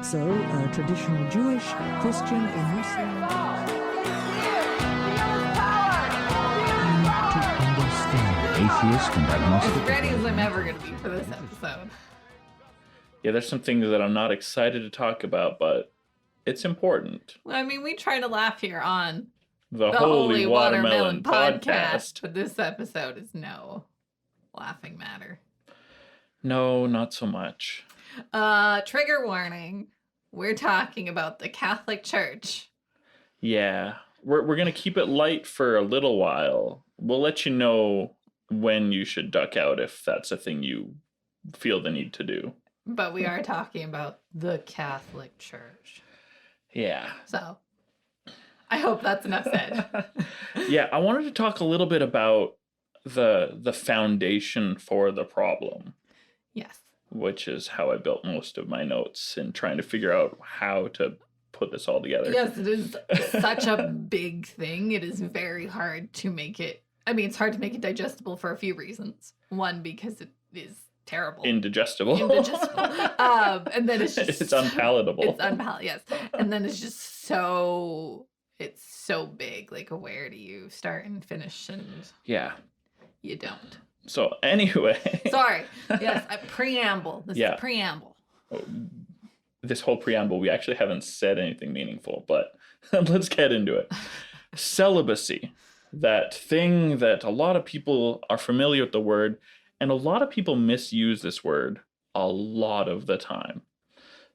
So, traditional Jewish, Christian, or Muslim. To understand atheist and agnostic. As ready as I'm ever going to be for this episode. Yeah, there's some things that I'm not excited to talk about, but it's important. Well, I mean, we try to laugh here on The Holy Watermelon Podcast. But this episode is no laughing matter. No, not so much. Trigger warning. We're talking about the Catholic Church. Yeah, we're going to keep it light for a little while. We'll let you know when you should duck out if that's a thing you feel the need to do. But we are talking about the Catholic Church. Yeah. So, I hope that's enough said. Yeah, I wanted to talk a little bit about the foundation for the problem. Yes. Which is how I built most of my notes in trying to figure out how to put this all together. Yes, it is such a big thing. It is very hard to make it. I mean, it's hard to make it digestible for a few reasons. One, because it is terrible. Indigestible. And then it's just... It's unpalatable. It's unpalatable, yes. And then it's just so... It's so big. Like, where do you start and finish? And yeah. You don't. So, anyway. Sorry. Yes, a preamble. This is a preamble. This whole preamble, we actually haven't said anything meaningful, but let's get into it. Celibacy. That thing that a lot of people are familiar with the word, and a lot of people misuse this word a lot of the time.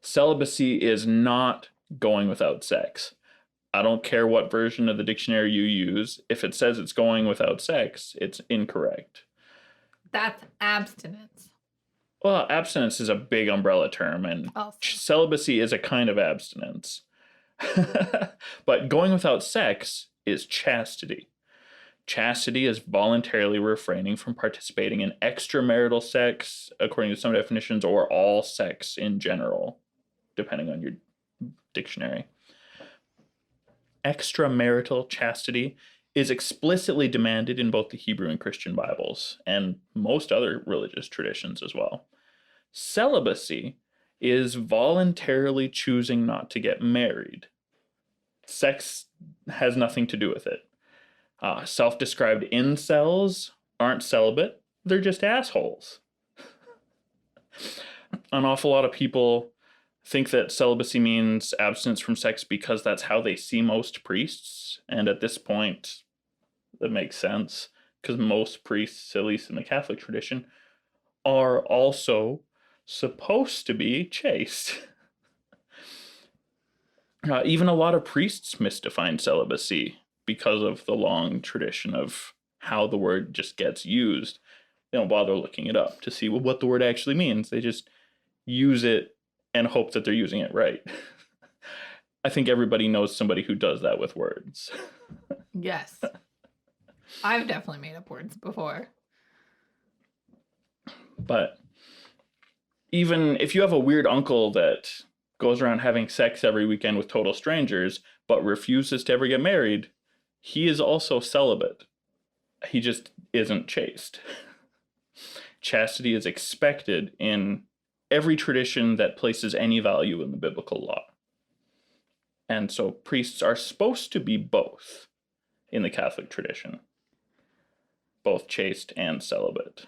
Celibacy is not going without sex. I don't care what version of the dictionary you use. If it says it's going without sex, it's incorrect. That's abstinence. Well, abstinence is a big umbrella term, and celibacy is a kind of abstinence. But going without sex is chastity. Chastity is voluntarily refraining from participating in extramarital sex, according to some definitions, or all sex in general, depending on your dictionary. Extramarital chastity is explicitly demanded in both the Hebrew and Christian Bibles, and most other religious traditions as well. Celibacy is voluntarily choosing not to get married. Sex has nothing to do with it. Self-described incels aren't celibate, they're just assholes. An awful lot of people think that celibacy means abstinence from sex because that's how they see most priests, and at this point, that makes sense, because most priests, at least in the Catholic tradition, are also supposed to be chaste. Even a lot of priests misdefine celibacy because of the long tradition of how the word just gets used. They don't bother looking it up to see what the word actually means. They just use it and hope that they're using it right. I think everybody knows somebody who does that with words. Yes. I've definitely made up words before. But even if you have a weird uncle that goes around having sex every weekend with total strangers, but refuses to ever get married, he is also celibate. He just isn't chaste. Chastity is expected in every tradition that places any value in the biblical law. And so priests are supposed to be both in the Catholic tradition. Both chaste and celibate.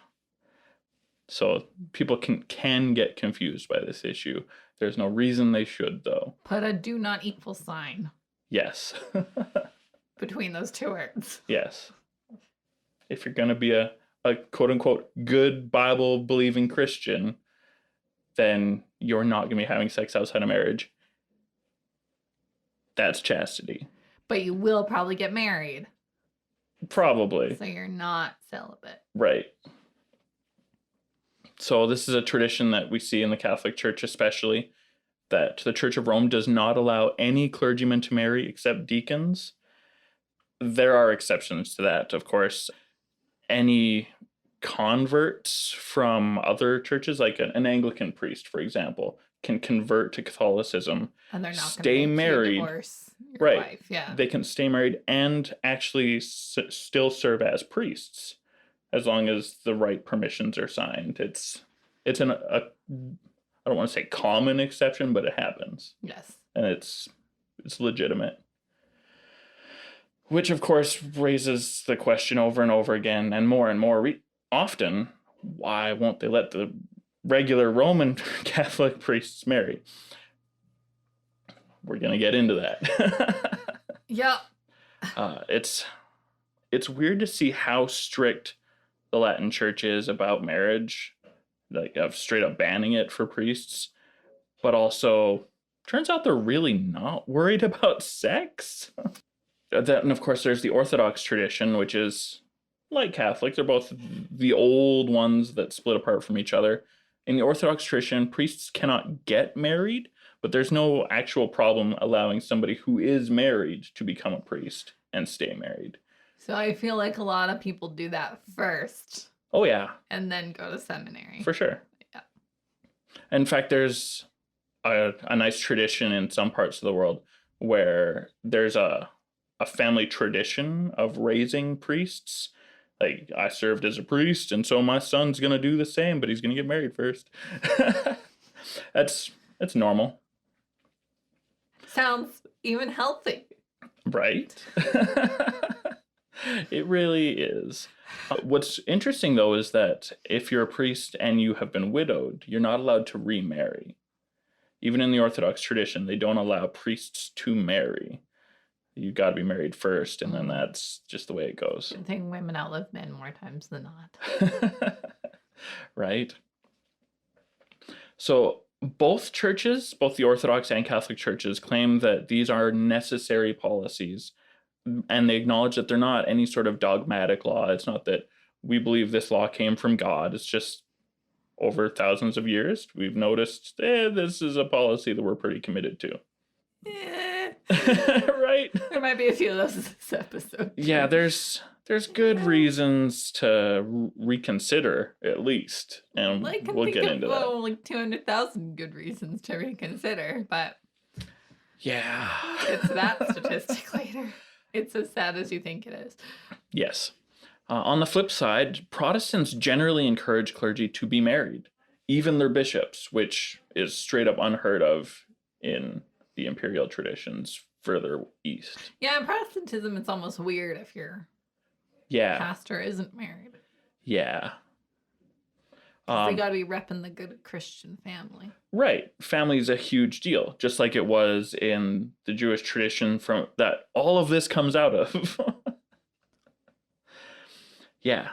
So people can get confused by this issue. There's no reason they should, though. Put a do not equal sign. Yes. Between those two words. Yes. If you're going to be a quote-unquote good Bible-believing Christian, then you're not going to be having sex outside of marriage. That's chastity. But you will probably get married. Probably. So you're not celibate. Right. So this is a tradition that we see in the Catholic Church especially, that the Church of Rome does not allow any clergymen to marry except deacons. There are exceptions to that, of course. Any converts from other churches, like an Anglican priest, for example, can convert to Catholicism, and they're not stay married, divorce your right? Wife. Yeah, they can stay married and actually still serve as priests, as long as the right permissions are signed. It's I don't want to say common exception, but it happens. Yes. And it's legitimate. Which, of course, raises the question over and over again and more often, why won't they let the regular Roman Catholic priests marry? We're going to get into that. Yeah. It's weird to see how strict the Latin Church is about marriage, like of straight up banning it for priests, but also turns out they're really not worried about sex. And of course, there's the Orthodox tradition, which is like Catholic. They're both the old ones that split apart from each other. In the Orthodox tradition, priests cannot get married, but there's no actual problem allowing somebody who is married to become a priest and stay married. So I feel like a lot of people do that first. Oh, yeah. And then go to seminary. For sure. Yeah. In fact, there's a nice tradition in some parts of the world where there's a family tradition of raising priests. Like, I served as a priest, and so my son's going to do the same, but he's going to get married first. That's normal. Sounds even healthy. Right? It really is. What's interesting, though, is that if you're a priest and you have been widowed, you're not allowed to remarry. Even in the Orthodox tradition, they don't allow priests to marry. You got to be married first, and then that's just the way it goes. I think women outlive men more times than not. Right? So both churches, both the Orthodox and Catholic churches, claim that these are necessary policies, and they acknowledge that they're not any sort of dogmatic law. It's not that we believe this law came from God. It's just over thousands of years, we've noticed this is a policy that we're pretty committed to. Right? There might be a few of those this episode. Yeah, there's good reasons to reconsider, at least, and we'll get into that. Like 200,000 good reasons to reconsider, but yeah, it's that statistic later. It's as sad as you think it is. Yes. On the flip side, Protestants generally encourage clergy to be married, even their bishops, which is straight up unheard of in the imperial traditions further east. Yeah, in Protestantism, it's almost weird if your pastor isn't married. Yeah. They got to be repping the good Christian family. Right. Family is a huge deal, just like it was in the Jewish tradition from that all of this comes out of. Yeah.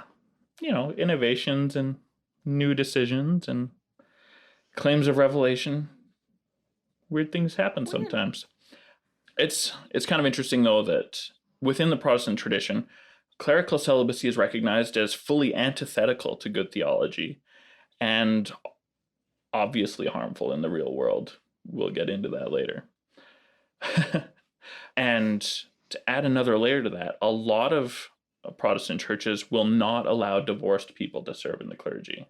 You know, innovations and new decisions and claims of revelation. Weird things happen sometimes. It's kind of interesting, though, that within the Protestant tradition, clerical celibacy is recognized as fully antithetical to good theology and obviously harmful in the real world. We'll get into that later. And to add another layer to that, a lot of Protestant churches will not allow divorced people to serve in the clergy.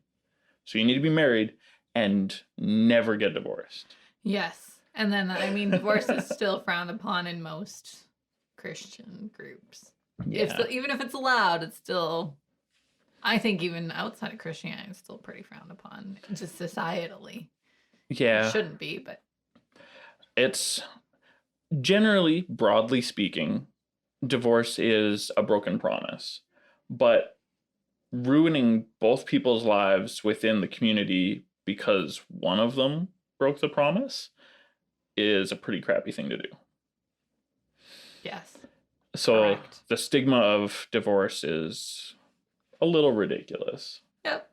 So you need to be married and never get divorced. Yes. And then, I mean, divorce is still frowned upon in most Christian groups. Yeah. Even if it's allowed, it's still, I think even outside of Christianity, it's still pretty frowned upon, just societally. Yeah. It shouldn't be, but. It's generally, broadly speaking, divorce is a broken promise. But ruining both people's lives within the community because one of them broke the promise is a pretty crappy thing to do. Yes. So Correct. The stigma of divorce is a little ridiculous. Yep.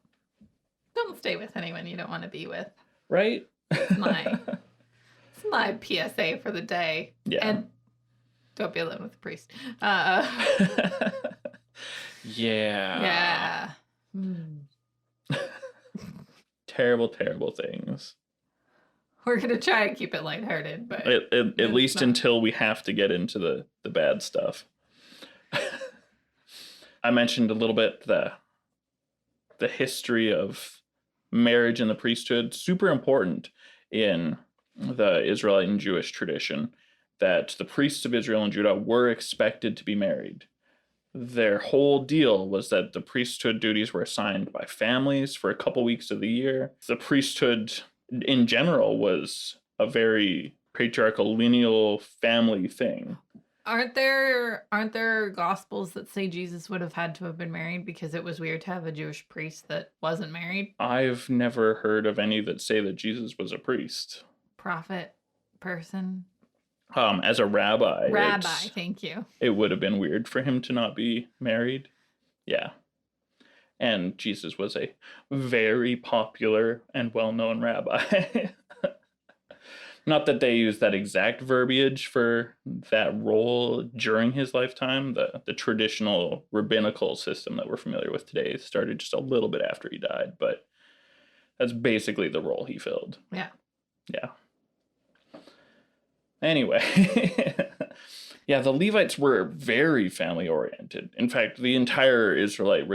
Don't stay with anyone you don't want to be with. Right? It's my PSA for the day. Yeah. And don't be alone with the priest. Yeah. Yeah. Terrible, terrible things. We're going to try and keep it lighthearted, but At least until we have to get into the bad stuff. I mentioned a little bit the history of marriage and the priesthood. Super important in the Israelite and Jewish tradition that the priests of Israel and Judah were expected to be married. Their whole deal was that the priesthood duties were assigned by families for a couple weeks of the year. The priesthood in general was a very patriarchal, lineal family thing. Aren't there gospels that say Jesus would have had to have been married because it was weird to have a Jewish priest that wasn't married? I've never heard of any that say that Jesus was a priest. Prophet person. As a rabbi. Thank you. It would have been weird for him to not be married. Yeah. And Jesus was a very popular and well-known rabbi. Not that they use that exact verbiage for that role during his lifetime. The traditional rabbinical system that we're familiar with today started just a little bit after he died, but that's basically the role he filled. Yeah. Yeah. Anyway, yeah, the Levites were very family oriented. In fact, the entire Israelite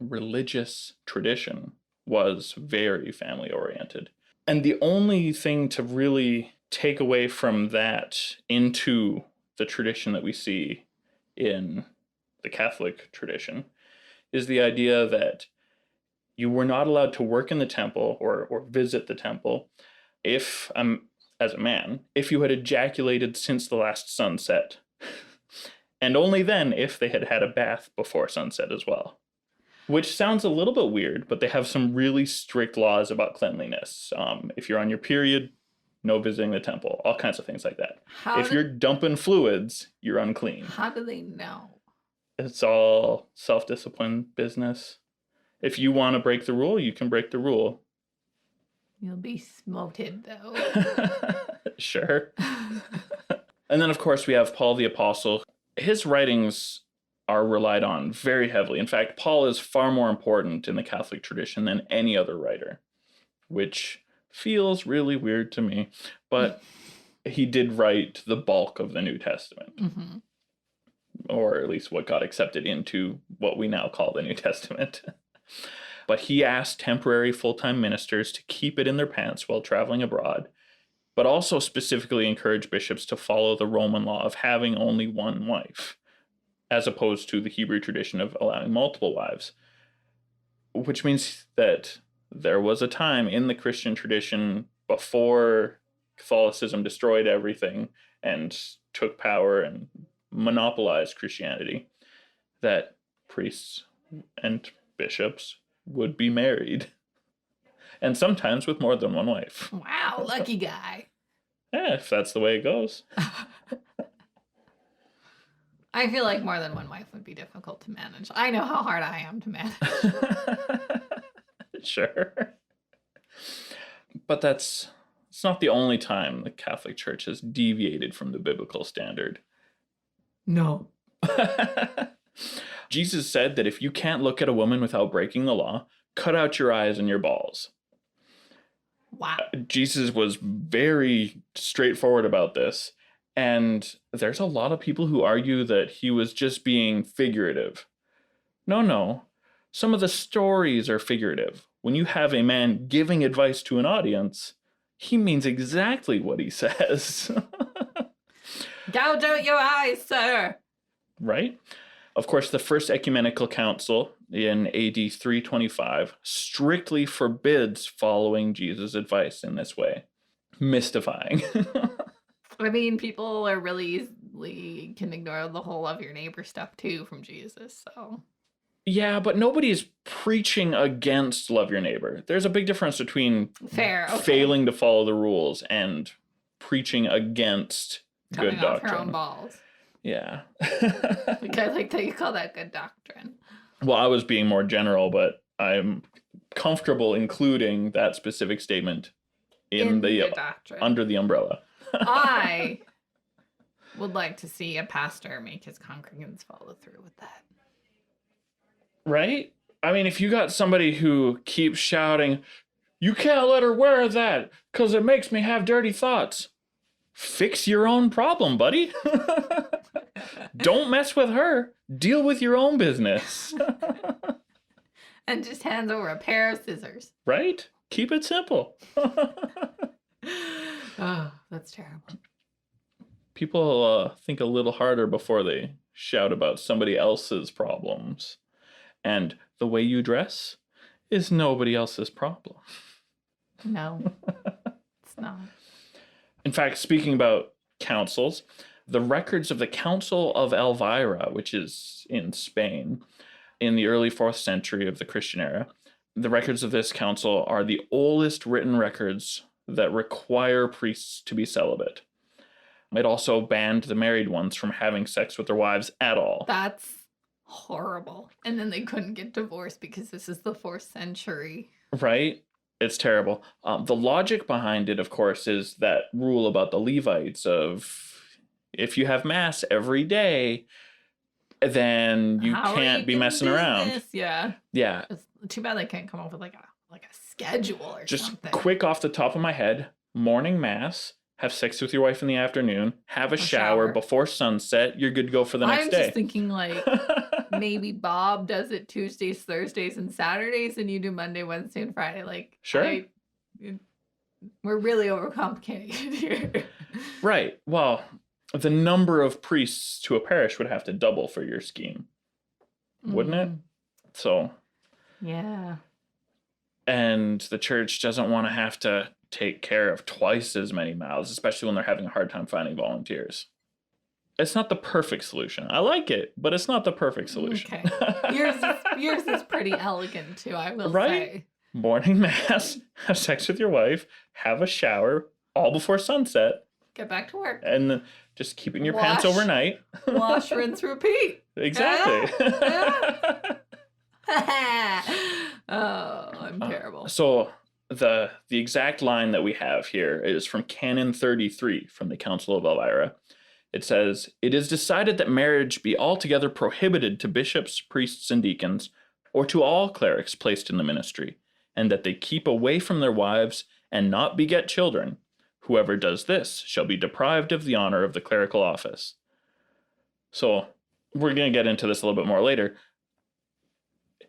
religious tradition was very family oriented. And the only thing to really take away from that into the tradition that we see in the Catholic tradition is the idea that you were not allowed to work in the temple or visit the temple if as a man, if you had ejaculated since the last sunset, and only then if they had had a bath before sunset as well. Which sounds a little bit weird, but they have some really strict laws about cleanliness. If you're on your period, no visiting the temple, all kinds of things like that. If you're dumping fluids, you're unclean. How do they know? It's all self-discipline business. If you want to break the rule, you can break the rule. You'll be smoted, though. Sure. And then, of course, we have Paul the Apostle. His writings are relied on very heavily. In fact, Paul is far more important in the Catholic tradition than any other writer, which feels really weird to me. But he did write the bulk of the New Testament, or at least what got accepted into what we now call the New Testament. But he asked temporary full-time ministers to keep it in their pants while traveling abroad, but also specifically encouraged bishops to follow the Roman law of having only one wife, as opposed to the Hebrew tradition of allowing multiple wives, which means that there was a time in the Christian tradition before Catholicism destroyed everything and took power and monopolized Christianity that priests and bishops would be married, and sometimes with more than one wife. Wow, lucky guy. Yeah, if that's the way it goes. I feel like more than one wife would be difficult to manage. I know how hard I am to manage. Sure. But it's not the only time the Catholic Church has deviated from the biblical standard. No. Jesus said that if you can't look at a woman without breaking the law, cut out your eyes and your balls. Wow. Jesus was very straightforward about this. And there's a lot of people who argue that he was just being figurative. No. Some of the stories are figurative. When you have a man giving advice to an audience, he means exactly what he says. Gouge out your eyes, sir. Right? Of course, the First Ecumenical Council in AD 325 strictly forbids following Jesus' advice in this way. Mystifying. I mean, people are really easily can ignore the whole love your neighbor stuff too from Jesus, so. Yeah, but nobody's preaching against love your neighbor. There's a big difference between failing to follow the rules and preaching against good doctrine. Off your own balls. Yeah. Like, I like that you call that good doctrine. Well, I was being more general, but I'm comfortable including that specific statement in the doctrine under the umbrella. I would like to see a pastor make his congregants follow through with that. Right? I mean, if you got somebody who keeps shouting, "You can't let her wear that because it makes me have dirty thoughts." Fix your own problem, buddy. Don't mess with her. Deal with your own business. And just hands over a pair of scissors. Right? Keep it simple. Oh, that's terrible. People think a little harder before they shout about somebody else's problems. And the way you dress is nobody else's problem. No, it's not. In fact, speaking about councils, the records of the Council of Elvira, which is in Spain, in the early 4th century of the Christian era, the records of this council are the oldest written records that require priests to be celibate. It also banned the married ones from having sex with their wives at all. That's horrible. And then they couldn't get divorced because this is the 4th century. Right? It's terrible. The logic behind it, of course, is that rule about the Levites of if you have mass every day, then you can't be messing around. This? Yeah. Yeah. It's too bad they can't come up with like a schedule or Just something. quick off the top of my head, morning mass, have sex with your wife in the afternoon, have a shower before sunset, you're good to go for the next day. I'm just thinking like maybe Bob does it Tuesdays, Thursdays, and Saturdays, and you do Monday, Wednesday, and Friday. Like, sure. We're really overcomplicating it here. Right. Well, the number of priests to a parish would have to double for your scheme, wouldn't it? So. Yeah. And the church doesn't want to have to take care of twice as many mouths, especially when they're having a hard time finding volunteers. It's not the perfect solution. I like it, but it's not the perfect solution. Okay. Yours is pretty elegant too, I will say. Morning mass, have sex with your wife, have a shower, all before sunset. Get back to work. And just keep it in your pants overnight. Wash, rinse, repeat. Exactly. Oh, I'm terrible. So the exact line that we have here is from Canon 33 from the Council of Elvira. It says, "It is decided that marriage be altogether prohibited to bishops, priests, and deacons, or to all clerics placed in the ministry, and that they keep away from their wives and not beget children. Whoever does this shall be deprived of the honor of the clerical office." So we're going to get into this a little bit more later.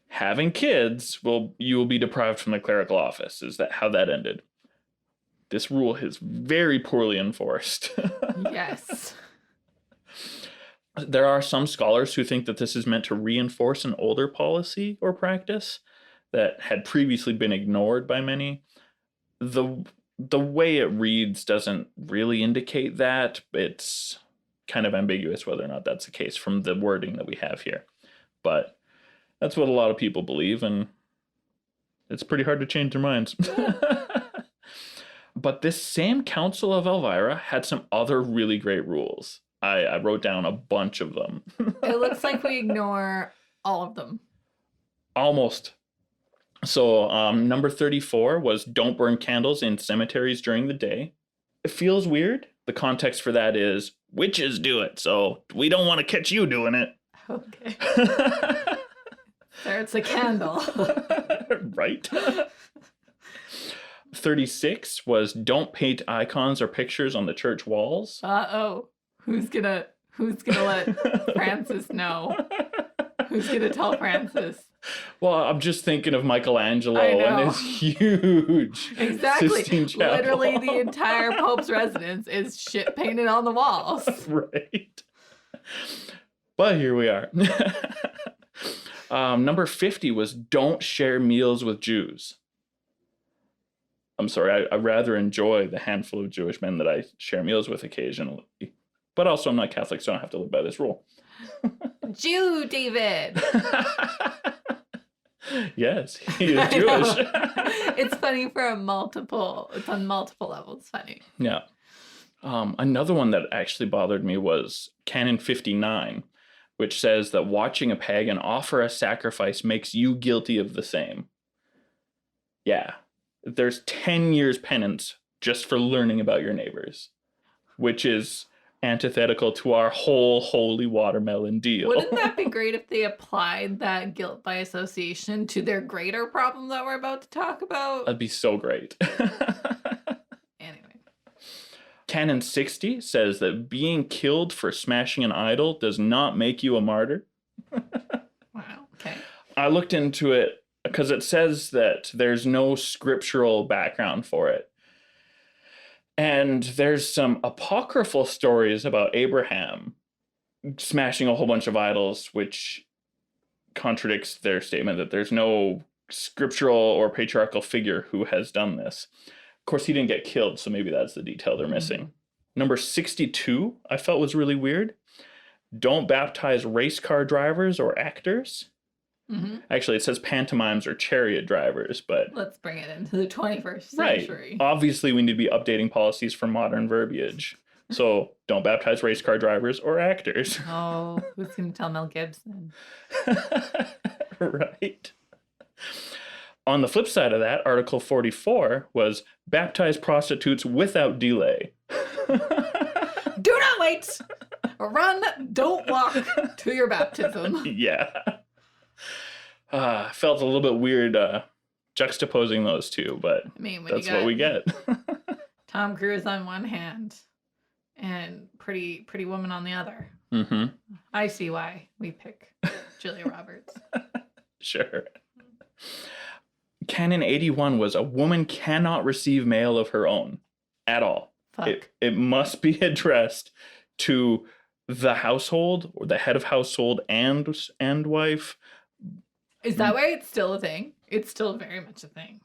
Having kids, you will be deprived from the clerical office. Is that how that ended? This rule is very poorly enforced. Yes. There are some scholars who think that this is meant to reinforce an older policy or practice that had previously been ignored by many. The way it reads doesn't really indicate that. It's kind of ambiguous whether or not that's the case from the wording that we have here. But that's what a lot of people believe, and it's pretty hard to change their minds. But this same Council of Elvira had some other really great rules. I wrote down a bunch of them. It looks like we ignore all of them. Almost. So number 34 was don't burn candles in cemeteries during the day. It feels weird. The context for that is witches do it, so we don't want to catch you doing it. Okay. There, it's a candle. Right? 36 was don't paint icons or pictures on the church walls. Uh-oh. Who's gonna let Francis know? Who's gonna tell Francis? Well, I'm just thinking of Michelangelo and his huge Sistine Chapel. Literally the entire Pope's residence is shit painted on the walls. Right. But here we are. Number 50 was don't share meals with Jews. I'm sorry, I rather enjoy the handful of Jewish men that I share meals with occasionally. But also I'm not Catholic, so I don't have to live by this rule. Jew, David! Yes, he is Jewish. It's funny it's on multiple levels. It's funny. Yeah. Another one that actually bothered me was Canon 59, which says that watching a pagan offer a sacrifice makes you guilty of the same. Yeah. There's 10 years penance just for learning about your neighbors, which is antithetical to our whole holy watermelon deal. Wouldn't that be great if they applied that guilt by association to their greater problem that we're about to talk about? That'd be so great. Anyway. Canon 60 says that being killed for smashing an idol does not make you a martyr. Wow, okay. I looked into it because it says that there's no scriptural background for it. And there's some apocryphal stories about Abraham smashing a whole bunch of idols, which contradicts their statement that there's no scriptural or patriarchal figure who has done this. Of course, he didn't get killed, so maybe that's the detail they're missing. Number 62, I felt was really weird. Don't baptize race car drivers or actors. Actually, it says pantomimes or chariot drivers, but... Let's bring it into the 21st century. Right. Obviously, we need to be updating policies for modern verbiage. So, don't baptize race car drivers or actors. Oh, who's going to tell Mel Gibson? Right. On the flip side of that, Article 44 was baptize prostitutes without delay. Do not wait! Run, don't walk to your baptism. Yeah. Felt a little bit weird juxtaposing those two, but I mean, when that's you got what we get. Tom Cruise on one hand and Pretty Woman on the other. Mm-hmm. I see why we pick Julia Roberts. Sure. Canon 81 was a woman cannot receive mail of her own at all. Fuck. It must be addressed to the household or the head of household and wife. Is that why it's still a thing? It's still very much a thing.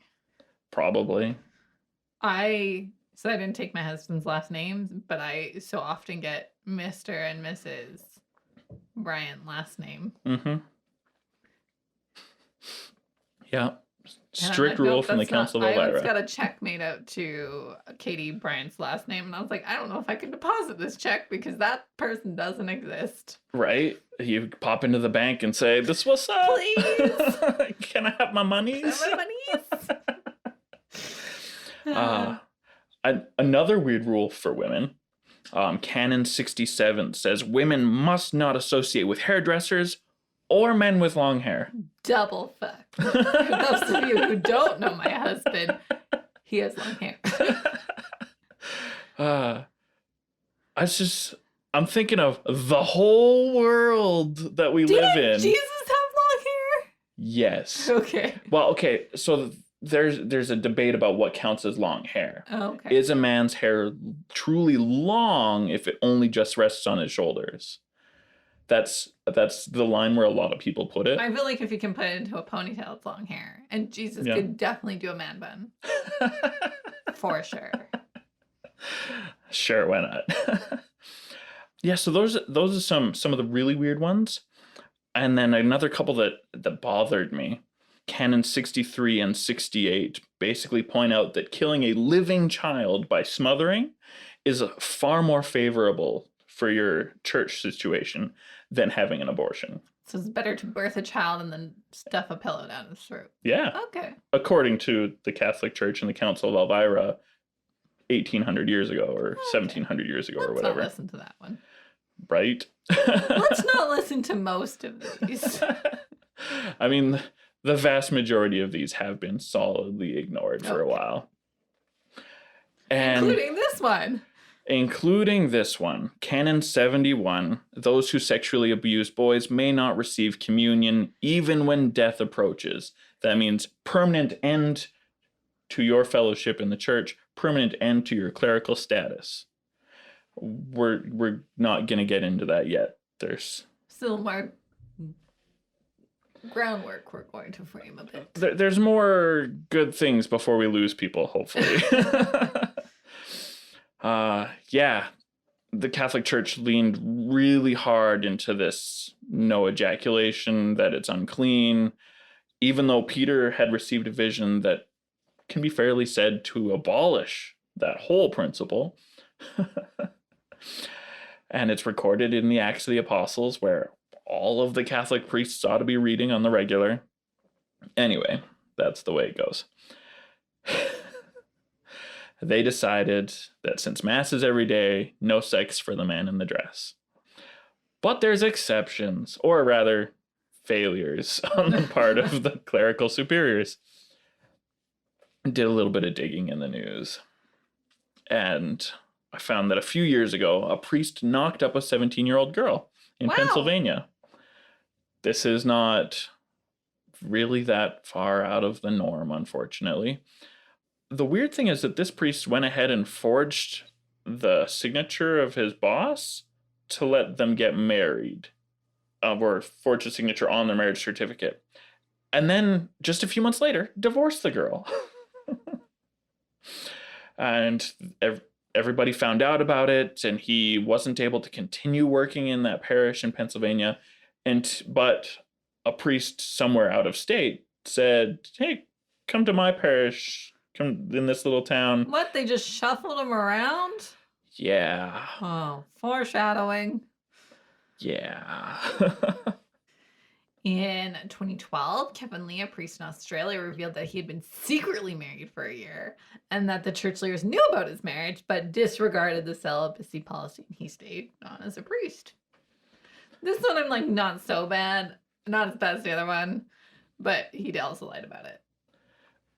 Probably. I didn't take my husband's last names, but I so often get Mr. and Mrs. Bryant last name. Mm-hmm. Yeah. Strict rule from the Council of I once Elvira. got a check made out to Katie Bryant's last name, and I was like, I don't know if I can deposit this check because that person doesn't exist. Right? You pop into the bank and say, "This what's up? Please. Can I have my monies?" Another weird rule for women. Canon 67 says women must not associate with hairdressers or men with long hair. Double fuck. For those of you who don't know my husband, he has long hair. I'm thinking of the whole world that we live in. Jesus have long hair? Yes. Okay. Well, okay, so there's a debate about what counts as long hair. Oh, okay. Is a man's hair truly long if it only just rests on his shoulders? That's the line where a lot of people put it. I feel like if you can put it into a ponytail, it's long hair. And Jesus could definitely do a man bun. For sure. Sure, why not? Yeah, so those are some of the really weird ones. And then another couple that bothered me. Canon 63 and 68 basically point out that killing a living child by smothering is far more favorable for your church situation than having an abortion. So it's better to birth a child and then stuff a pillow down his throat. Yeah. Okay. According to the Catholic Church and the Council of Elvira 1800 years ago or 1700 years ago or whatever. Let's not listen to that one. Right? Let's not listen to most of these. I mean, the vast majority of these have been solidly ignored for a while. And Including this one, Canon 71, those who sexually abuse boys may not receive communion even when death approaches. That means permanent end to your fellowship in the church, permanent end to your clerical status. We're not going to get into that yet. There's still more groundwork we're going to frame a bit. There's more good things before we lose people, hopefully. Yeah, the Catholic Church leaned really hard into this no ejaculation, that it's unclean, even though Peter had received a vision that can be fairly said to abolish that whole principle. And it's recorded in the Acts of the Apostles, where all of the Catholic priests ought to be reading on the regular. Anyway, that's the way it goes. They decided that since Mass is every day, no sex for the man in the dress. But there's exceptions, or rather, failures on the part of the clerical superiors. Did a little bit of digging in the news. And I found that a few years ago, a priest knocked up a 17-year-old girl in Pennsylvania. This is not really that far out of the norm, unfortunately. The weird thing is that this priest went ahead and forged the signature of his boss to let them get married, or forged a signature on their marriage certificate. And then just a few months later, divorced the girl. And everybody found out about it, and he wasn't able to continue working in that parish in Pennsylvania. But a priest somewhere out of state said, hey, come to my parish, come in this little town. What? They just shuffled him around? Yeah. Oh, foreshadowing. Yeah. In 2012, Kevin Lee, a priest in Australia, revealed that he had been secretly married for a year and that the church leaders knew about his marriage but disregarded the celibacy policy, and he stayed on as a priest. This one I'm like, not so bad. Not as bad as the other one, but he also lied about it.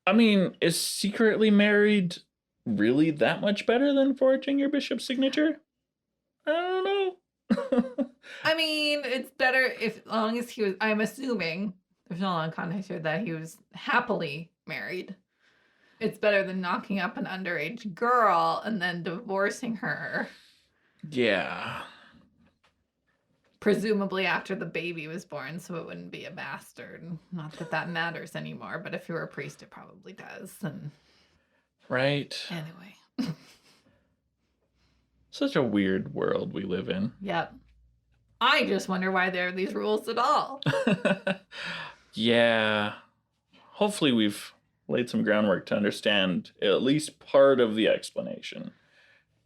I mean, is secretly married really that much better than forging your bishop's signature? I don't know. I mean, it's better if, as long as he was, I'm assuming, there's no long context here, that he was happily married. It's better than knocking up an underage girl and then divorcing her. Yeah. Presumably after the baby was born, so it wouldn't be a bastard. Not that that matters anymore, but if you're a priest, it probably does. And right. Anyway. Such a weird world we live in. Yep. I just wonder why there are these rules at all. Yeah. Hopefully we've laid some groundwork to understand at least part of the explanation.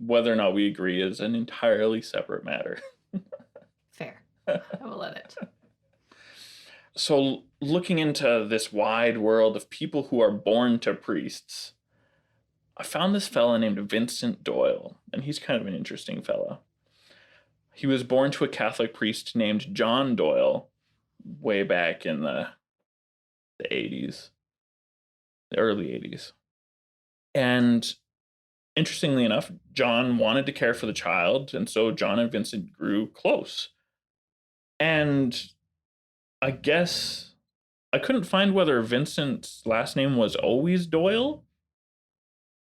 Whether or not we agree is an entirely separate matter. Fair. I will let it. So looking into this wide world of people who are born to priests, I found this fella named Vincent Doyle, and he's kind of an interesting fella. He was born to a Catholic priest named John Doyle way back in the 80s, the early 80s. And interestingly enough, John wanted to care for the child, and so John and Vincent grew close. And I guess I couldn't find whether Vincent's last name was always Doyle,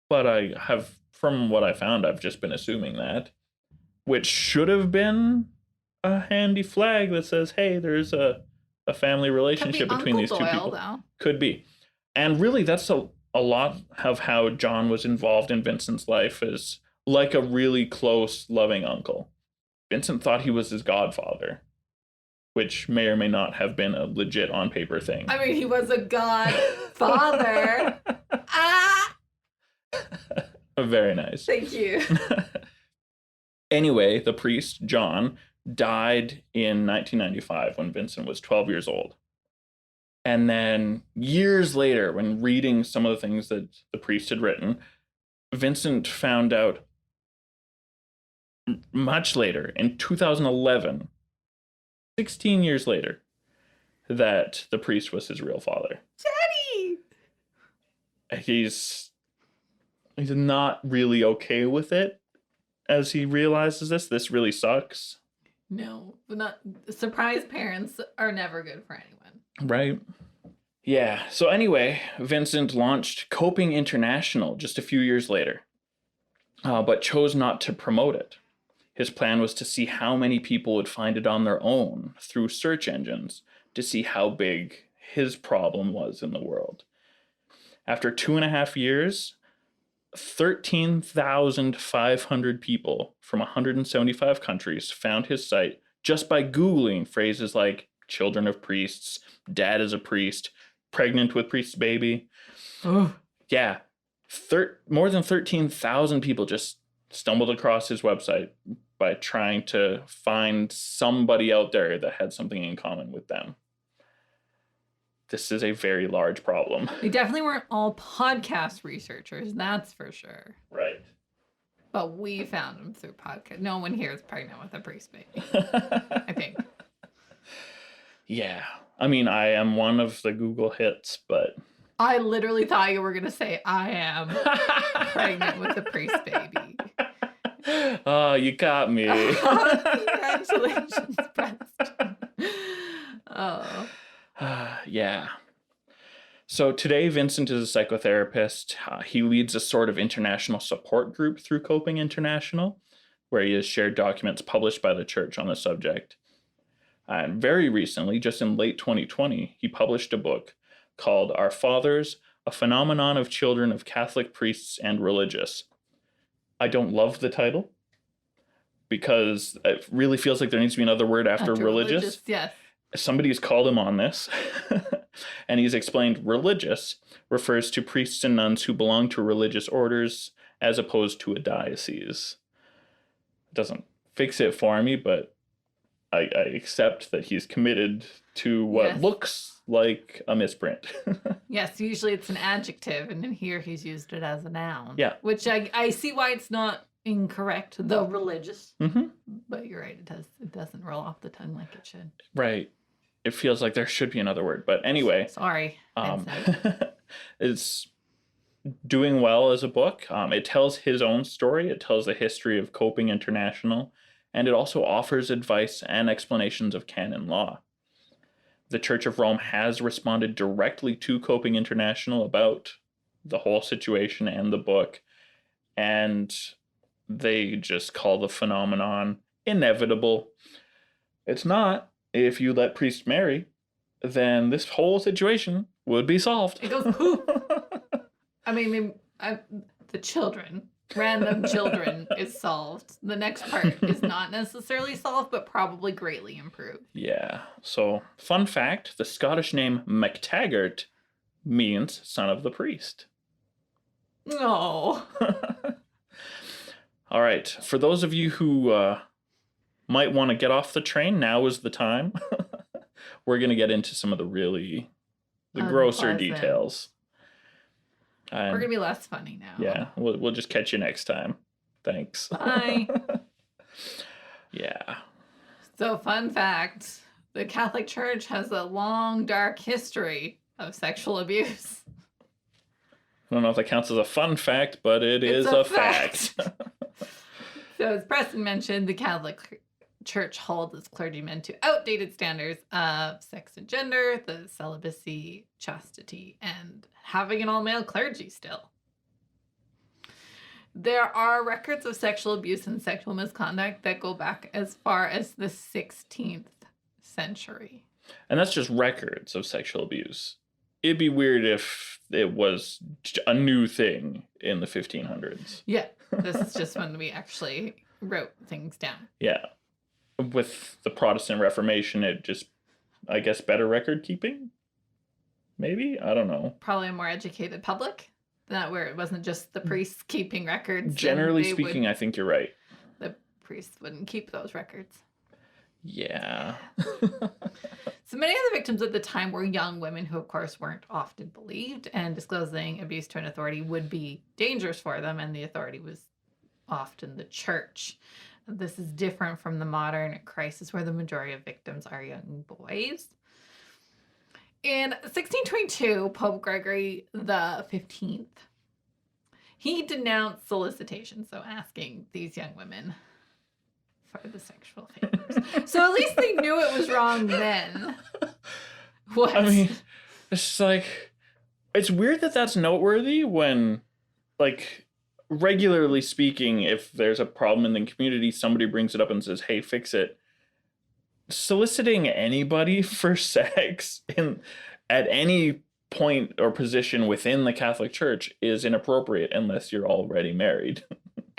but I have, from what I found, I've just been assuming that, which should have been a handy flag that says, hey, there's a family relationship between these two people. Though. Could be. And really, that's a lot of how John was involved in Vincent's life, is like a really close, loving uncle. Vincent thought he was his godfather, which may or may not have been a legit on-paper thing. I mean, he was a godfather. Ah! Very nice. Thank you. Anyway, the priest, John, died in 1995 when Vincent was 12 years old. And then years later, when reading some of the things that the priest had written, Vincent found out much later, in 2011, 16 years later, that the priest was his real father. Daddy! He's not really okay with it as he realizes this. This really sucks. No, not surprise parents are never good for anyone. Right. Yeah. So anyway, Vincent launched Coping International just a few years later, but chose not to promote it. His plan was to see how many people would find it on their own through search engines to see how big his problem was in the world. After 2.5 years, 13,500 people from 175 countries found his site just by Googling phrases like children of priests, dad is a priest, pregnant with priest's baby. Oh. Yeah. More than 13,000 people just stumbled across his website by trying to find somebody out there that had something in common with them. This is a very large problem. They definitely weren't all podcast researchers, that's for sure. Right. But we found them through podcast. No one here is pregnant with a priest baby, I think. Yeah. I mean, I am one of the Google hits, but... I literally thought you were going to say, I am pregnant with a priest baby. Oh, you got me. Congratulations, Preston. Oh. Yeah. So today, Vincent is a psychotherapist. He leads a sort of international support group through Coping International, where he has shared documents published by the church on the subject. And very recently, just in late 2020, he published a book called Our Fathers, A Phenomenon of Children of Catholic Priests and Religious. I don't love the title because it really feels like there needs to be another word after religious. Yes. Somebody's called him on this, and he's explained religious refers to priests and nuns who belong to religious orders as opposed to a diocese. It doesn't fix it for me, but I accept that he's committed to what looks like a misprint. Yes, usually it's an adjective, and in here he's used it as a noun. Yeah. Which I see why it's not incorrect, though religious. Mm-hmm. But you're right, it doesn't roll off the tongue like it should. Right. It feels like there should be another word. But anyway. Sorry. It's doing well as a book. It tells his own story. It tells the history of Coping International. And it also offers advice and explanations of canon law. The Church of Rome has responded directly to Coping International about the whole situation and the book. And they just call the phenomenon inevitable. It's not. If you let priests marry, then this whole situation would be solved. It goes poof. I mean, the children, random children is solved. The next part is not necessarily solved, but probably greatly improved. Yeah. So, fun fact, the Scottish name MacTaggart means son of the priest. No. All right. For those of you who might want to get off the train, now is the time. We're going to get into some of the grosser details. And we're going to be less funny now. Yeah, we'll just catch you next time. Thanks. Bye. Yeah. So, fun fact, the Catholic Church has a long, dark history of sexual abuse. I don't know if that counts as a fun fact, but it's a fact. So, as Preston mentioned, the Catholic Church holds its clergymen to outdated standards of sex and gender, the celibacy, chastity, and having an all-male clergy still. There are records of sexual abuse and sexual misconduct that go back as far as the 16th century. And that's just records of sexual abuse. It'd be weird if it was a new thing in the 1500s. Yeah, this is just when we actually wrote things down. Yeah. With the Protestant Reformation, it just, I guess, better record keeping? Maybe? I don't know. Probably a more educated public. Not where it wasn't just the priests keeping records. Generally speaking, I think you're right. The priests wouldn't keep those records. Yeah. So many of the victims at the time were young women who, of course, weren't often believed, and disclosing abuse to an authority would be dangerous for them, and the authority was often the church. This is different from the modern crisis where the majority of victims are young boys. In 1622, Pope Gregory the 15th, he denounced solicitation, so asking these young women for the sexual favors. So at least they knew it was wrong then. What? I mean, it's like, it's weird that that's noteworthy when, like, regularly speaking, if there's a problem in the community, somebody brings it up and says, hey, fix it. Soliciting anybody for sex at any point or position within the Catholic Church is inappropriate unless you're already married.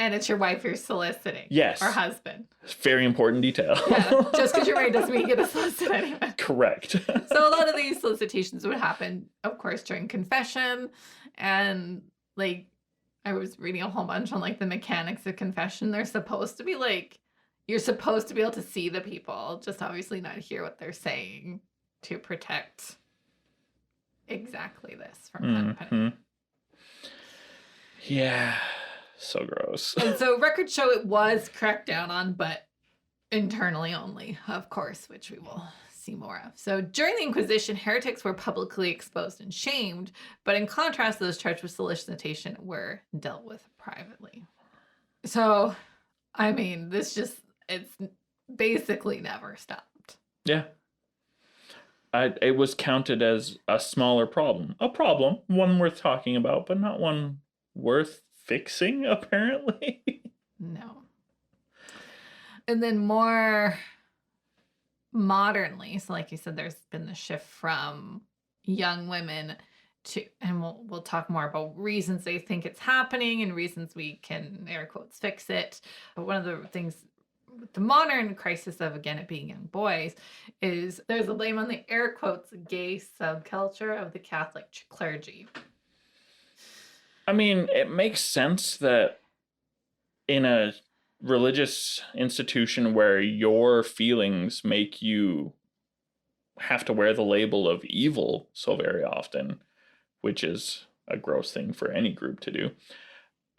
And it's your wife you're soliciting. Yes. Or husband. Very important detail. Yeah, just because you're married doesn't mean you get to solicit anyone. Correct. So a lot of these solicitations would happen, of course, during confession. And, like, I was reading a whole bunch on, like, the mechanics of confession. They're supposed to be, like, you're supposed to be able to see the people, just obviously not hear what they're saying to protect exactly this from happening. Yeah. So gross. And so records show it was cracked down on, but internally only, of course, which we will see more of. So during the Inquisition, heretics were publicly exposed and shamed, but in contrast, those charged with solicitation were dealt with privately. So, I mean, it's basically never stopped. Yeah. It was counted as a smaller problem. A problem, one worth talking about, but not one worth fixing, apparently. No. And then more modernly, so like you said, there's been the shift from young women to, and we'll talk more about reasons they think it's happening and reasons we can, air quotes, fix it. But one of the things with the modern crisis of, again, it being young boys, is there's a blame on the, air quotes, gay subculture of the Catholic clergy. I mean, it makes sense that in a religious institution where your feelings make you have to wear the label of evil so very often, which is a gross thing for any group to do,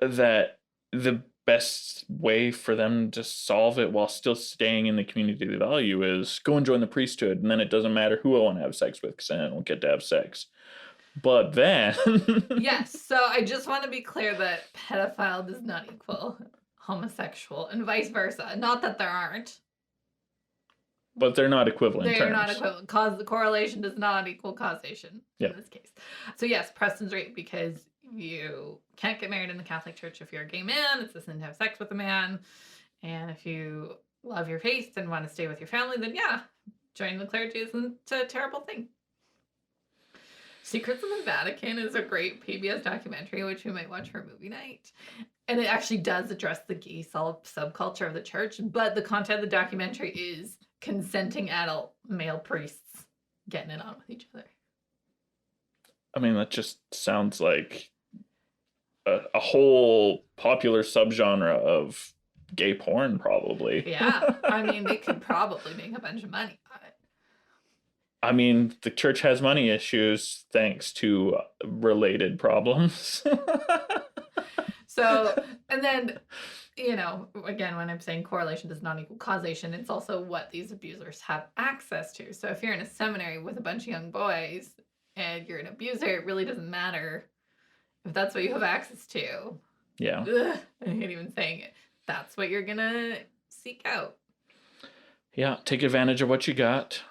that the best way for them to solve it while still staying in the community they value is go and join the priesthood, and then it doesn't matter who I want to have sex with because I don't get to have sex. But then... Yes, so I just want to be clear that pedophile does not equal homosexual, and vice versa. Not that there aren't. But they're not equivalent They're terms. not equivalent. The correlation does not equal causation in this case. So yes, Preston's right, because you can't get married in the Catholic Church if you're a gay man. It's a sin to have sex with a man. And if you love your faith and want to stay with your family, then yeah, joining the clergy isn't a terrible thing. Secrets in the Vatican is a great PBS documentary, which we might watch for movie night. And it actually does address the gay subculture of the church, but the content of the documentary is consenting adult male priests getting it on with each other. I mean, that just sounds like a whole popular subgenre of gay porn, probably. Yeah, I mean, they could probably make a bunch of money on it. I mean, the church has money issues thanks to related problems. So, and then, you know, again, when I'm saying correlation does not equal causation, it's also what these abusers have access to. So if you're in a seminary with a bunch of young boys and you're an abuser, it really doesn't matter if that's what you have access to. Yeah. Ugh, I hate even saying it. That's what you're going to seek out. Yeah, take advantage of what you got.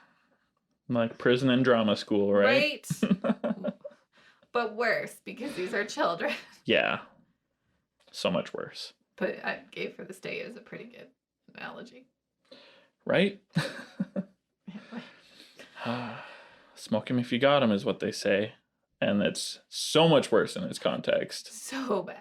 Like prison and drama school, right? Right. But worse, because these are children. Yeah. So much worse. But gay for this day is a pretty good analogy. Right? Smoke him if you got him is what they say. And it's so much worse in its context. So bad.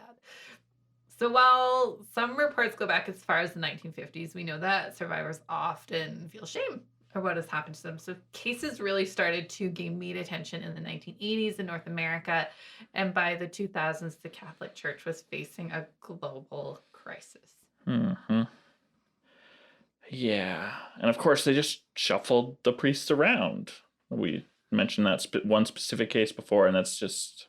So while some reports go back as far as the 1950s, we know that survivors often feel shame for what has happened to them. So cases really started to gain media attention in the 1980s in North America. And by the 2000s, the Catholic Church was facing a global crisis. Mm-hmm. Yeah. And of course, they just shuffled the priests around. We mentioned that one specific case before, and that's just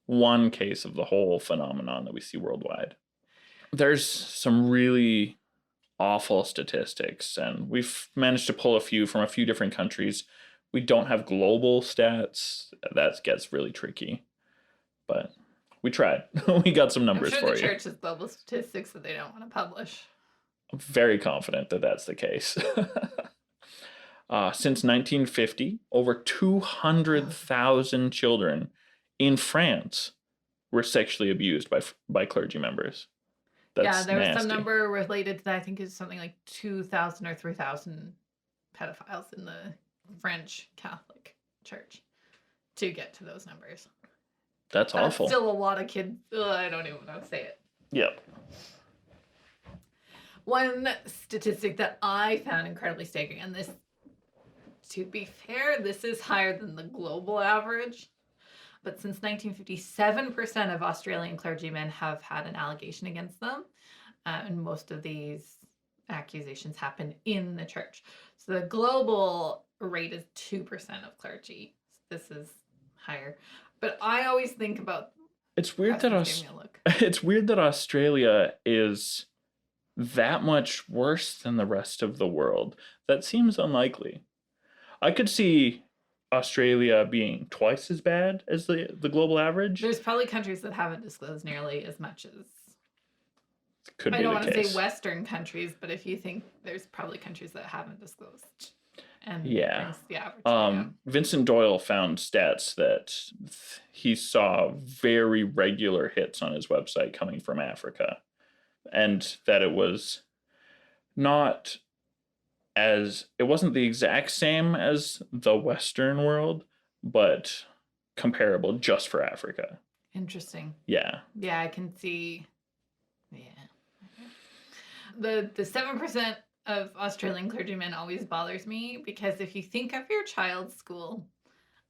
one case of the whole phenomenon that we see worldwide. There's some really awful statistics, and we've managed to pull a few from a few different countries. We don't have global stats. That gets really tricky, but we tried. We got some numbers I'm for sure you. the church has global statistics that they don't want to publish. I'm very confident that that's the case. Since 1950, over 200,000 children in France were sexually abused by clergy members. That's there was nasty. some number related to that. I think it's something like 2,000 or 3,000 pedophiles in the French Catholic Church to get to those numbers. That's awful. Still a lot of kids. I don't even want to say it. Yep. One statistic that I found incredibly staggering, and this, to be fair, this is higher than the global average. But since 1950, 7% of Australian clergymen have had an allegation against them. And most of these accusations happen in the church. So the global rate is 2% of clergy. This is higher. But I always think about... It's weird that Australia is that much worse than the rest of the world. That seems unlikely. I could see Australia being twice as bad as the global average. There's probably countries that haven't disclosed nearly as much as... Could be I don't the want to case. say Western countries, but if you think there's probably countries that haven't disclosed. And Yeah. brings the average down. Vincent Doyle found stats that he saw very regular hits on his website coming from Africa, and that it was not as it wasn't the exact same as the Western world, but comparable just for Africa. Interesting. Yeah. Yeah, I can see. Yeah. The 7% of Australian clergymen always bothers me, because if you think of your child's school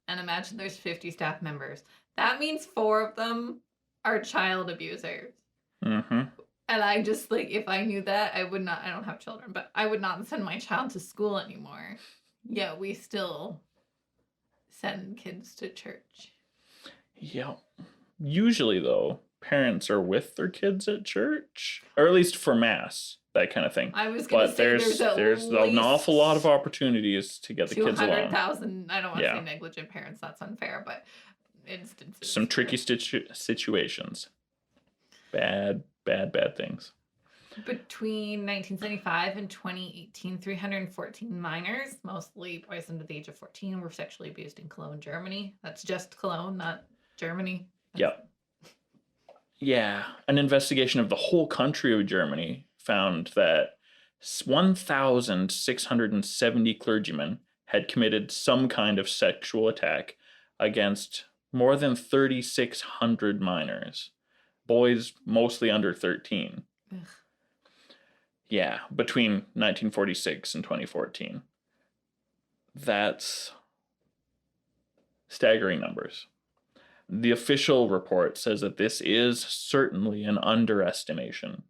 and imagine there's 50 staff members, that means 4 of them are child abusers. Mm-hmm. And I just, like, if I knew that, I would not, I don't have children, but I would not send my child to school anymore. Yeah, we still send kids to church. Yeah. Usually, though, parents are with their kids at church, or at least for mass, that kind of thing. I was going to say there's an awful lot of opportunities to get the kids along. 200,000, I don't want to say negligent parents, that's unfair, but instances. Some tricky situations. Bad things. Between 1975 and 2018, 314 minors, mostly boys under the age of 14, were sexually abused in Cologne, Germany. That's just Cologne, not Germany. Yep. Yeah. An investigation of the whole country of Germany found that 1,670 clergymen had committed some kind of sexual attack against more than 3,600 minors. Boys mostly under 13. Ugh. Yeah, between 1946 and 2014. That's staggering numbers. The official report says that this is certainly an underestimation.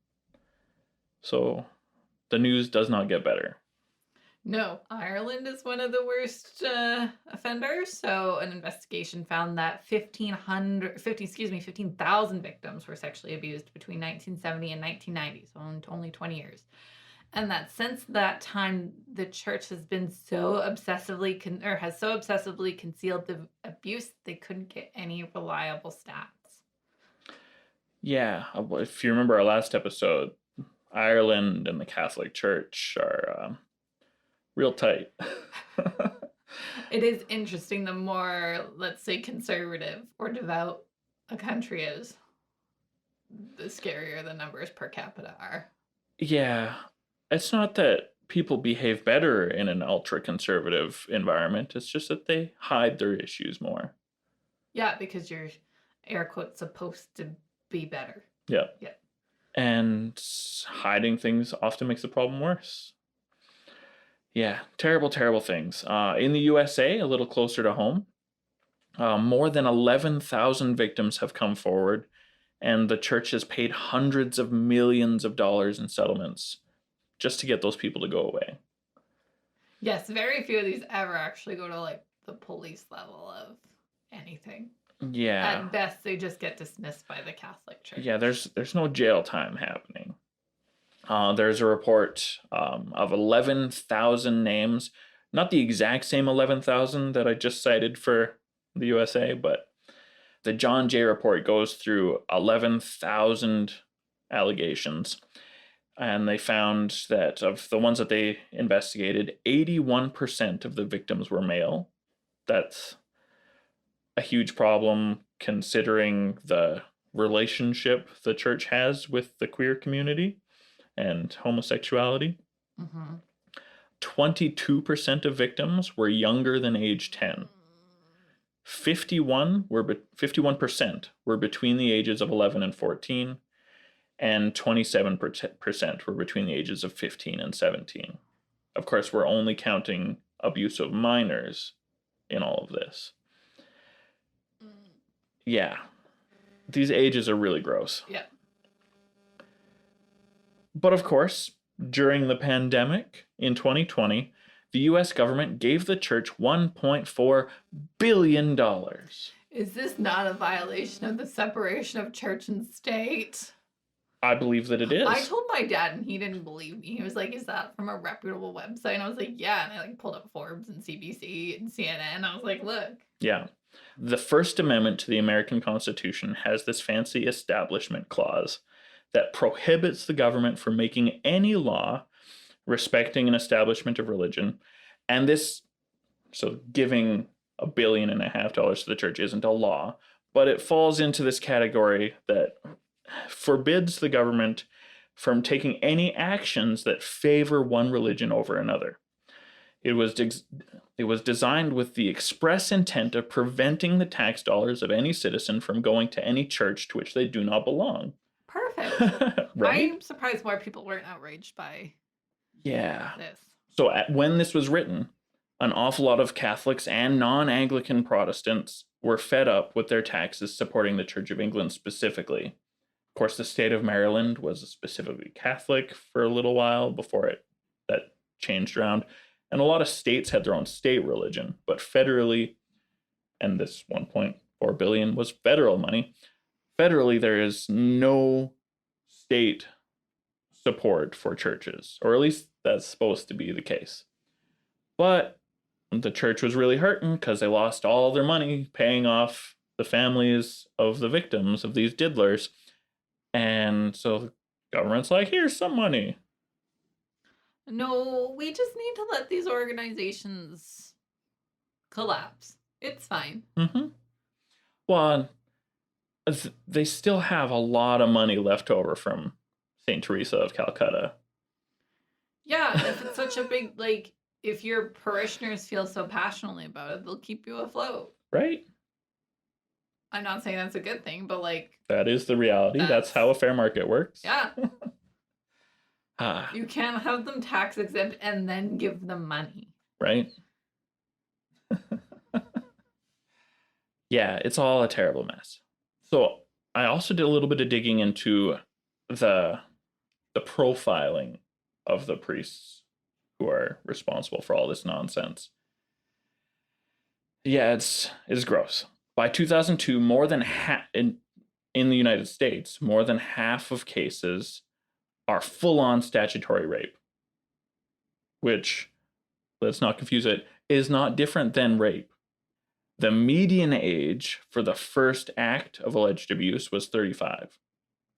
So the news does not get better. No, Ireland is one of the worst offenders. So an investigation found that 15,000 victims were sexually abused between 1970 and 1990, so only 20 years. And that since that time, the church has been so obsessively concealed the abuse, they couldn't get any reliable stats. Yeah, if you remember our last episode, Ireland and the Catholic Church are real tight. It is interesting. The more, let's say, conservative or devout a country is, the scarier the numbers per capita are. Yeah. It's not that people behave better in an ultra-conservative environment. It's just that they hide their issues more. Yeah, because you're, air quotes, supposed to be better. Yeah. Yeah. And hiding things often makes the problem worse. Yeah, terrible things. In the USA, a little closer to home, more than 11,000 victims have come forward, and the church has paid hundreds of millions of dollars in settlements just to get those people to go away. Yes, very few of these ever actually go to, like, the police level of anything. Yeah. At best, they just get dismissed by the Catholic Church. Yeah, there's no jail time happening. There's a report of 11,000 names. Not the exact same 11,000 that I just cited for the USA, but the John Jay report goes through 11,000 allegations. And they found that of the ones that they investigated, 81% of the victims were male. That's a huge problem considering the relationship the church has with the queer community and homosexuality. Mm-hmm. 22% of victims were younger than age 10. 51% were between the ages of 11 and 14. And 27% were between the ages of 15 and 17. Of course, we're only counting abuse of minors in all of this. Yeah. These ages are really gross. Yeah. But of course, during the pandemic in 2020, the U.S. government gave the church $1.4 billion. Is this not a violation of the separation of church and state? I believe that it is. I told my dad and he didn't believe me. He was like, is that from a reputable website? And I was like, yeah. And I like pulled up Forbes and CBC and CNN. I was like, look. Yeah. The First Amendment to the American Constitution has this fancy establishment clause that prohibits the government from making any law respecting an establishment of religion. And this, so giving $1.5 billion to the church isn't a law, but it falls into this category that forbids the government from taking any actions that favor one religion over another. It was designed with the express intent of preventing the tax dollars of any citizen from going to any church to which they do not belong. Perfect. Right? I'm surprised more people weren't outraged by Yeah. this. So when this was written, an awful lot of Catholics and non-Anglican Protestants were fed up with their taxes supporting the Church of England specifically. Of course, the state of Maryland was specifically Catholic for a little while before that changed around. And a lot of states had their own state religion, but federally, and this 1.4 billion was federal money, federally there is no state support for churches, or at least that's supposed to be the case. But the church was really hurting because they lost all their money paying off the families of the victims of these diddlers. And so the government's like, here's some money. No, we just need to let these organizations collapse. It's fine. Mm-hmm. Well, they still have a lot of money left over from St. Teresa of Calcutta. Yeah, if it's such a big, like, if your parishioners feel so passionately about it, they'll keep you afloat. Right? I'm not saying that's a good thing, but like, That is the reality. That's how a fair market works. yeah. You can't have them tax exempt and then give them money. Right? Yeah, it's all a terrible mess. So I also did a little bit of digging into the profiling of the priests who are responsible for all this nonsense. Yeah, it's gross. By 2002, more than in the United States, more than half of cases are full-on statutory rape, which, let's not confuse it, is not different than rape. The median age for the first act of alleged abuse was 35.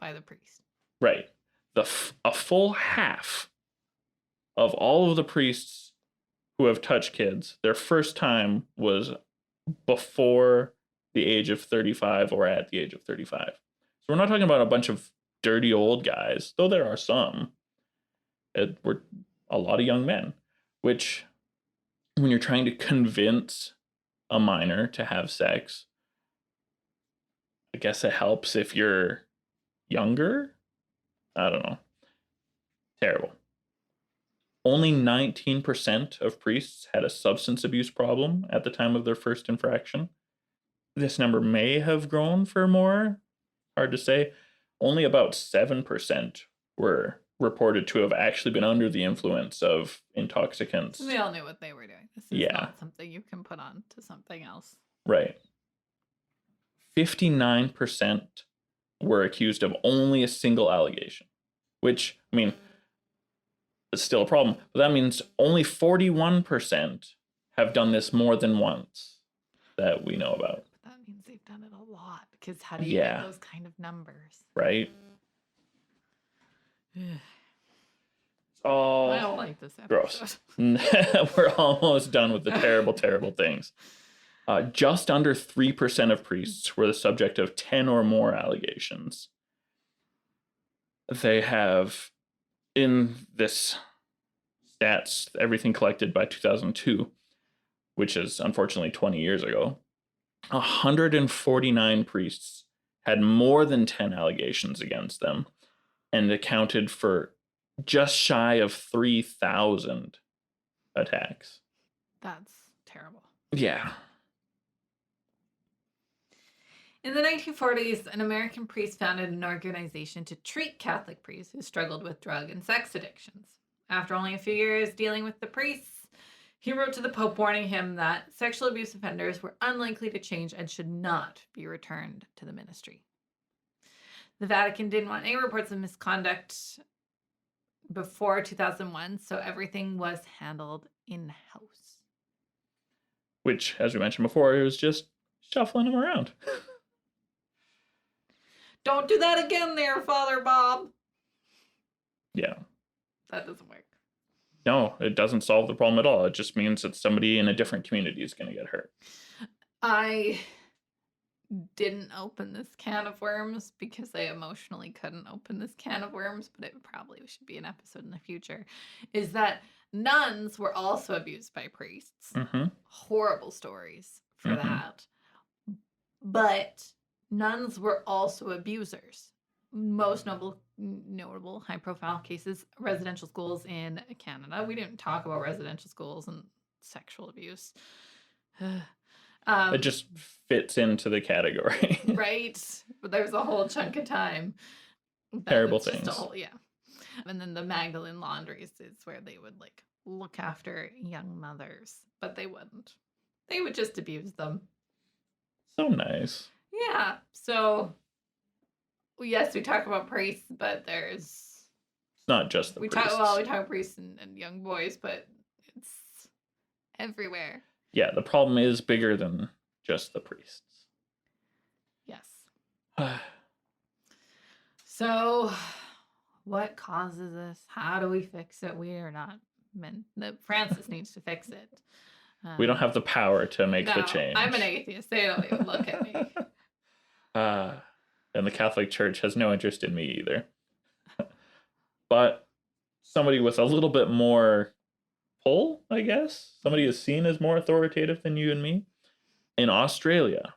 By the priest. Right. A full half of all of the priests who have touched kids, their first time was before the age of 35 or at the age of 35. So we're not talking about a bunch of dirty old guys, though there are some. We're a lot of young men, which when you're trying to convince a minor to have sex, I guess it helps if you're younger. I don't know. Terrible. Only 19% of priests had a substance abuse problem at the time of their first infraction. This number may have grown for more. Hard to say. Only about 7% were reported to have actually been under the influence of intoxicants. They all knew what they were doing. This is not something you can put on to something else. Right. 59% were accused of only a single allegation, which, I mean, it's still a problem. But that means only 41% have done this more than once that we know about. But that means they've done it a lot, because how do you get those kind of numbers? Right? Oh, I don't like this episode. Gross. We're almost done with the terrible, terrible things. Just under 3% of priests were the subject of 10 or more allegations. They have, in this stats, everything collected by 2002, which is unfortunately 20 years ago, 149 priests had more than 10 allegations against them and accounted for just shy of 3,000 attacks. That's terrible. Yeah. In the 1940s, an American priest founded an organization to treat Catholic priests who struggled with drug and sex addictions. After only a few years dealing with the priests, he wrote to the Pope warning him that sexual abuse offenders were unlikely to change and should not be returned to the ministry. The Vatican didn't want any reports of misconduct before 2001, so everything was handled in-house. Which, as we mentioned before, it was just shuffling them around. Don't do that again there, Father Bob. Yeah. That doesn't work. No, it doesn't solve the problem at all. It just means that somebody in a different community is going to get hurt. I didn't open this can of worms because I emotionally couldn't open this can of worms, but it probably should be an episode in the future, is that Nuns were also abused by priests. Mm-hmm. Horrible stories for Mhm. that. But nuns were also abusers. Most notable high-profile cases, residential schools in Canada. We didn't talk about residential schools and sexual abuse. It just fits into the category. Right? But there was a whole chunk of time. Terrible was just things. yeah. And then the Magdalene laundries is where they would like look after young mothers, but they wouldn't. They would just abuse them. So nice. Yeah. So yes, we talk about priests, but there's It's not just the priests. we talk priests and young boys, but it's everywhere. Yeah, the problem is bigger than just the priests. Yes. So what causes this? How do we fix it? We are not meant. Francis needs to fix it. We don't have the power to make the No, change. I'm an atheist. They don't even look at me. And the Catholic Church has no interest in me either. But somebody with a little bit more pull, I guess. Somebody is seen as more authoritative than you and me. In Australia,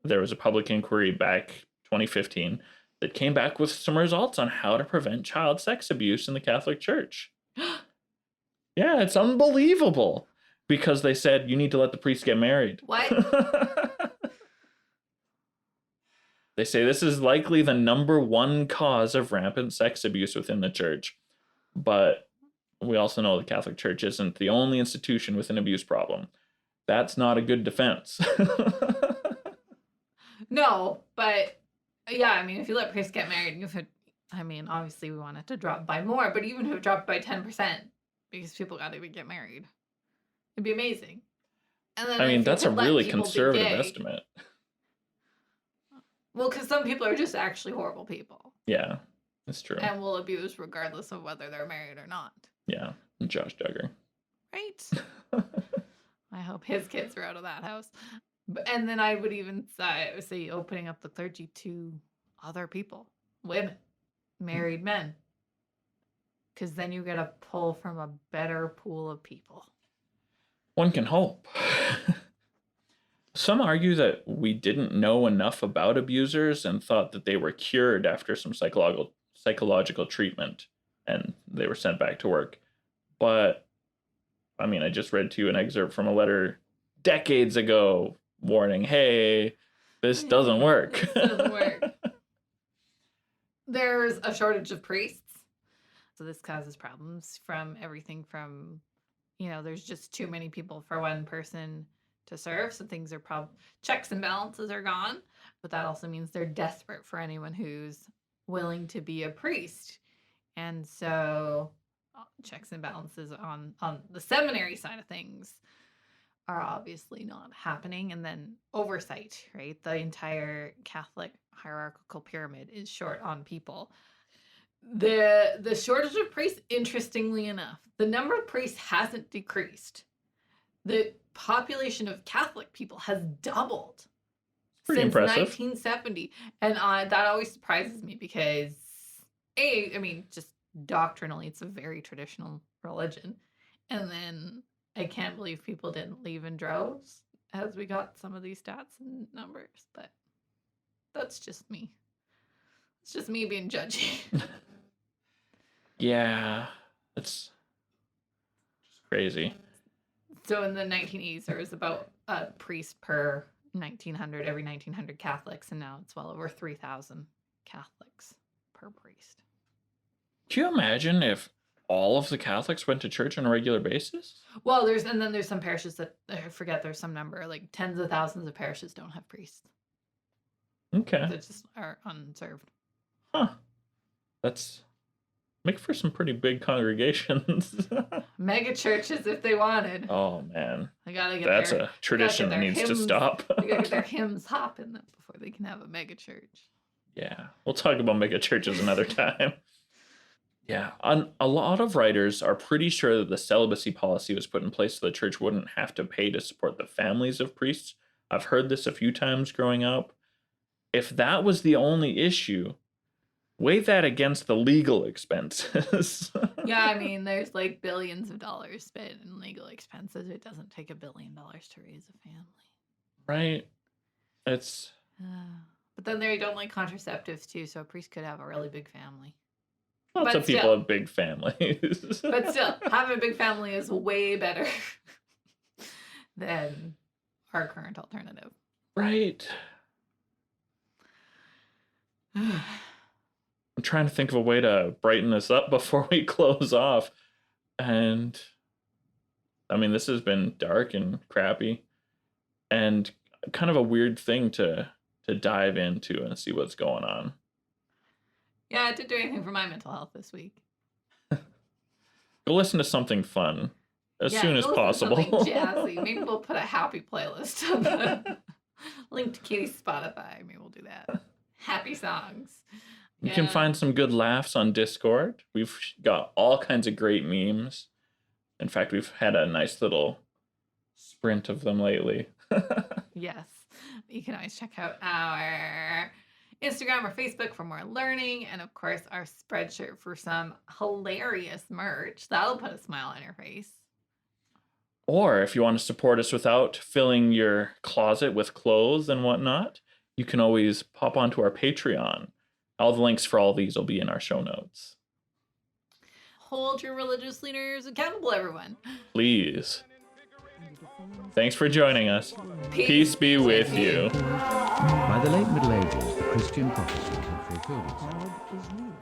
there was a public inquiry back 2015 that came back with some results on how to prevent child sex abuse in the Catholic Church. Yeah, it's unbelievable. Because they said you need to let the priest get married. What? They say this is likely the number one cause of rampant sex abuse within the church. But we also know the Catholic Church isn't the only institution with an abuse problem. That's not a good defense. No, but yeah, I mean, if you let priests get married, obviously we want it to drop by more, but even if it dropped by 10%, because people got to get married, it'd be amazing. And then I mean, if you that's a could let really people be conservative gay- estimate. Well, because some people are just actually horrible people Yeah, that's true. and will abuse regardless of whether they're married or not. Yeah, Josh Duggar. Right? I hope his kids are out of that house. And then I would even say opening up the clergy to other people, women, married men. Because then you get a pull from a better pool of people. One can hope. Some argue that we didn't know enough about abusers and thought that they were cured after some psychological treatment and they were sent back to work. But, I mean, I just read to you an excerpt from a letter decades ago warning, hey, this doesn't work. This doesn't work. There's a shortage of priests. So this causes problems from everything from, there's just too many people for one person to serve. So things are checks and balances are gone. But that also means they're desperate for anyone who's willing to be a priest. And so checks and balances on the seminary side of things are obviously not happening. And then oversight, right? The entire Catholic hierarchical pyramid is short on people. The shortage of priests, interestingly enough, the number of priests hasn't decreased. The population of Catholic people has doubled Pretty since impressive. 1970. And that always surprises me because, just doctrinally, it's a very traditional religion. And then I can't believe people didn't leave in droves as we got some of these stats and numbers. But that's just me. It's just me being judgy. Yeah, that's just crazy. So in the 1980s, there was about a priest per 1,900, every 1,900 Catholics, and now it's well over 3,000 Catholics per priest. Can you imagine if all of the Catholics went to church on a regular basis? Well, there's some parishes that, I forget, there's some number, like tens of thousands of parishes don't have priests. Okay. They just are unserved. Huh. That's make for some pretty big congregations. Mega churches if they wanted. Oh man. They gotta get That's a tradition that needs to stop. They gotta get their hymns hopping before they can have a mega church. Yeah. We'll talk about mega churches another time. Yeah. A lot of writers are pretty sure that the celibacy policy was put in place so the church wouldn't have to pay to support the families of priests. I've heard this a few times growing up. If that was the only issue, Weigh that against the legal expenses. Yeah, I mean, there's like billions of dollars spent in legal expenses. It doesn't take $1 billion to raise a family. Right. It's But then they don't like contraceptives too, so a priest could have a really big family. lots But of people still. have big families. But still, having a big family is way better than our current alternative. Right. I'm trying to think of a way to brighten this up before we close off. And I mean, this has been dark and crappy and kind of a weird thing to dive into and see what's going on. Yeah, it didn't do anything for my mental health this week. Go listen to something fun as soon as go listen to possible. something jazzy. Maybe we'll put a happy playlist on the link to Katie's Spotify. Maybe we'll do that. Happy songs. You can find some good laughs on Discord. We've got all kinds of great memes. In fact, we've had a nice little sprint of them lately. Yes. You can always check out our Instagram or Facebook for more learning. And of course, our Spreadshirt for some hilarious merch. That'll put a smile on your face. Or if you want to support us without filling your closet with clothes and whatnot, you can always pop onto our Patreon. All the links for all these will be in our show notes. Hold your religious leaders accountable, everyone. Please. Thanks for joining us. Peace be with you. By the late Middle Ages, the Christian prophecy had fulfilled itself. God is near.